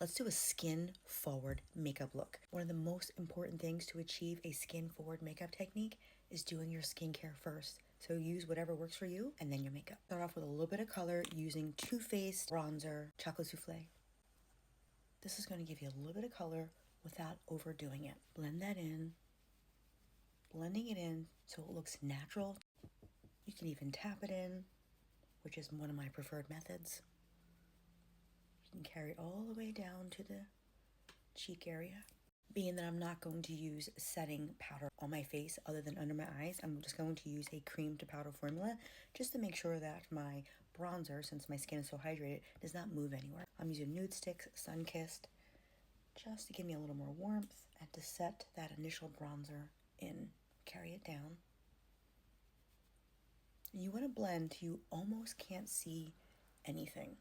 Let's do a skin forward makeup look. One of the most important things to achieve a skin forward makeup technique is doing your skincare first. So use whatever works for you and then your makeup. Start off with a little bit of color using Too Faced bronzer Chocolate Souffle. This is going to give you a little bit of color without overdoing it. Blend that in, blending it in so it looks natural. You can even tap it in, which is one of my preferred methods. You can carry it all the way down to the cheek area. Being that I'm not going to use setting powder on my face other than under my eyes, I'm just going to use a cream to powder formula just to make sure that my bronzer, since my skin is so hydrated, does not move anywhere. I'm using Nude Sticks Sun-Kissed just to give me a little more warmth and to set that initial bronzer in. Carry it down. And you want to blend till you almost can't see anything.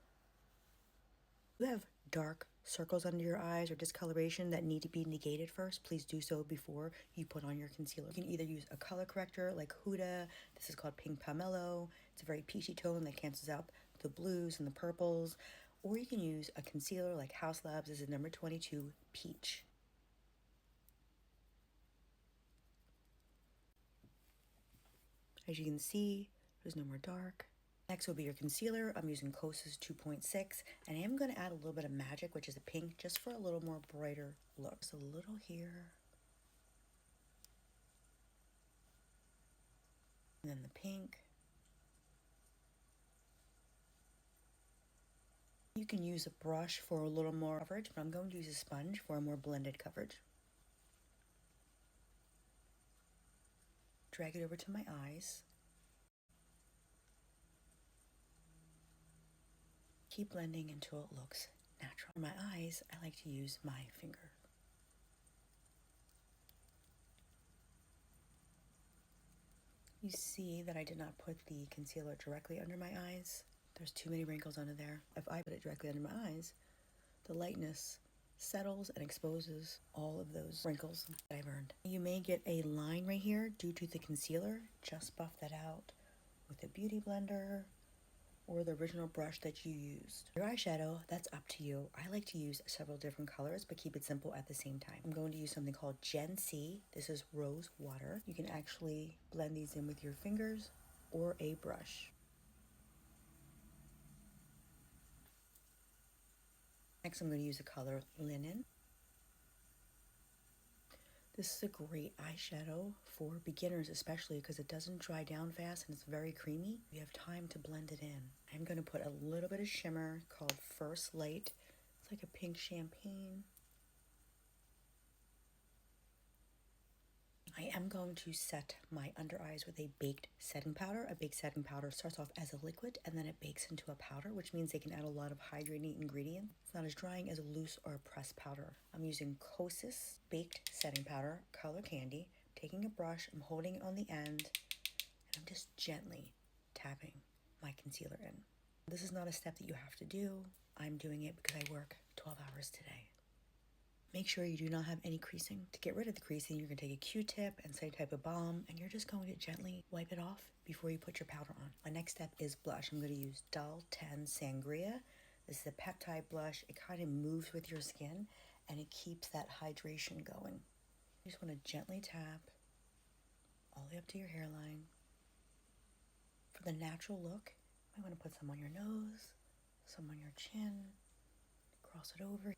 You have dark circles under your eyes or discoloration that need to be negated first, please do so before you put on your concealer. You can either use a color corrector like Huda. This is called Pink Pomelo. It's a very peachy tone that cancels out the blues and the purples. Or you can use a concealer like Haus Labs. This is number 22 Peach. As you can see, there's no more dark. Next will be your concealer. I'm using Kosas 2.6, and I am going to add a little bit of Magic, which is a pink, just for a little more brighter look. So a little here. And then the pink. You can use a brush for a little more coverage, but I'm going to use a sponge for a more blended coverage. Drag it over to my eyes. Keep blending until it looks natural. For my eyes, I like to use my finger. You see that I did not put the concealer directly under my eyes. There's too many wrinkles under there. If I put it directly under my eyes, the lightness settles and exposes all of those wrinkles that I've earned. You may get a line right here due to the concealer. Just buff that out with a beauty blender or the original brush that you used. Your eyeshadow, that's up to you. I like to use several different colors, but keep it simple at the same time. I'm going to use something called Gen C. This is rose water. You can actually blend these in with your fingers or a brush. Next, I'm going to use the color Linen. This is a great eyeshadow for beginners, especially because it doesn't dry down fast and it's very creamy. You have time to blend it in. I'm going to put a little bit of shimmer called First Light. It's like a pink champagne. I am going to set my under eyes with a baked setting powder. A baked setting powder starts off as a liquid and then it bakes into a powder, which means they can add a lot of hydrating ingredients. It's not as drying as a loose or a pressed powder. I'm using Kosas baked setting powder, color candy. Taking a brush, I'm holding it on the end, and I'm just gently tapping my concealer in. This is not a step that you have to do. I'm doing it because I work 12 hours today. Make sure you do not have any creasing. To get rid of the creasing, you're going to take a Q-tip and some type of balm, and you're just going to gently wipe it off before you put your powder on. My next step is blush. I'm going to use Doll 10 Sangria. This is a peptide blush. It kind of moves with your skin, and it keeps that hydration going. You just want to gently tap all the way up to your hairline. For the natural look, you might want to put some on your nose, some on your chin, cross it over,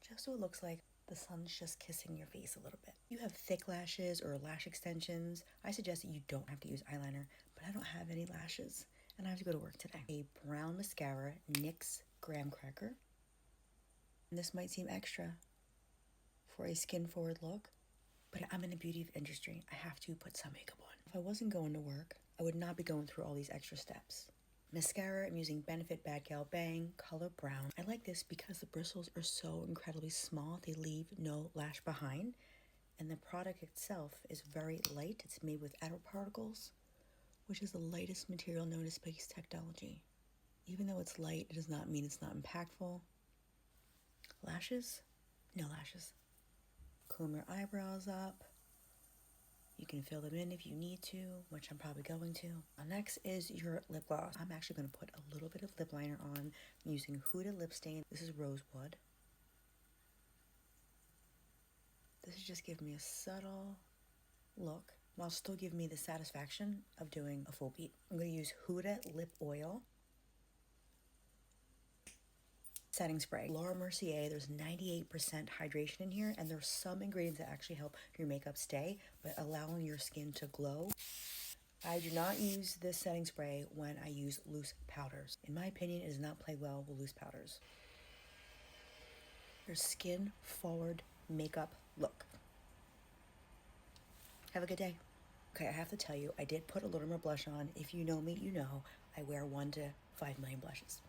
just so it looks like the sun's just kissing your face a little bit. You have thick lashes or lash extensions. I suggest that you don't have to use eyeliner, but I don't have any lashes and I have to go to work today. A brown mascara, NYX Graham Cracker. And this might seem extra for a skin forward look, but I'm in the beauty industry. I have to put some makeup on. If I wasn't going to work, I would not be going through all these extra steps. Mascara, I'm using Benefit Bad Gal Bang, color brown. I like this because the bristles are so incredibly small. They leave no lash behind. And the product itself is very light. It's made with air particles, which is the lightest material known as space technology. Even though it's light, it does not mean it's not impactful. Lashes? No lashes. Comb your eyebrows up. You can fill them in if you need to, which I'm probably going to. Next is your lip gloss. I'm actually going to put a little bit of lip liner on. I'm using Huda Lip Stain. This is Rosewood. This is just giving me a subtle look while still giving me the satisfaction of doing a full beat. I'm going to use Huda Lip Oil. Setting spray. Laura Mercier, there's 98% hydration in here, and there's some ingredients that actually help your makeup stay, but allowing your skin to glow. I do not use this setting spray when I use loose powders. In my opinion, it does not play well with loose powders. Your skin forward makeup look. Have a good day. Okay, I have to tell you, I did put a little more blush on. If you know me, you know I wear 1 to 5 million blushes.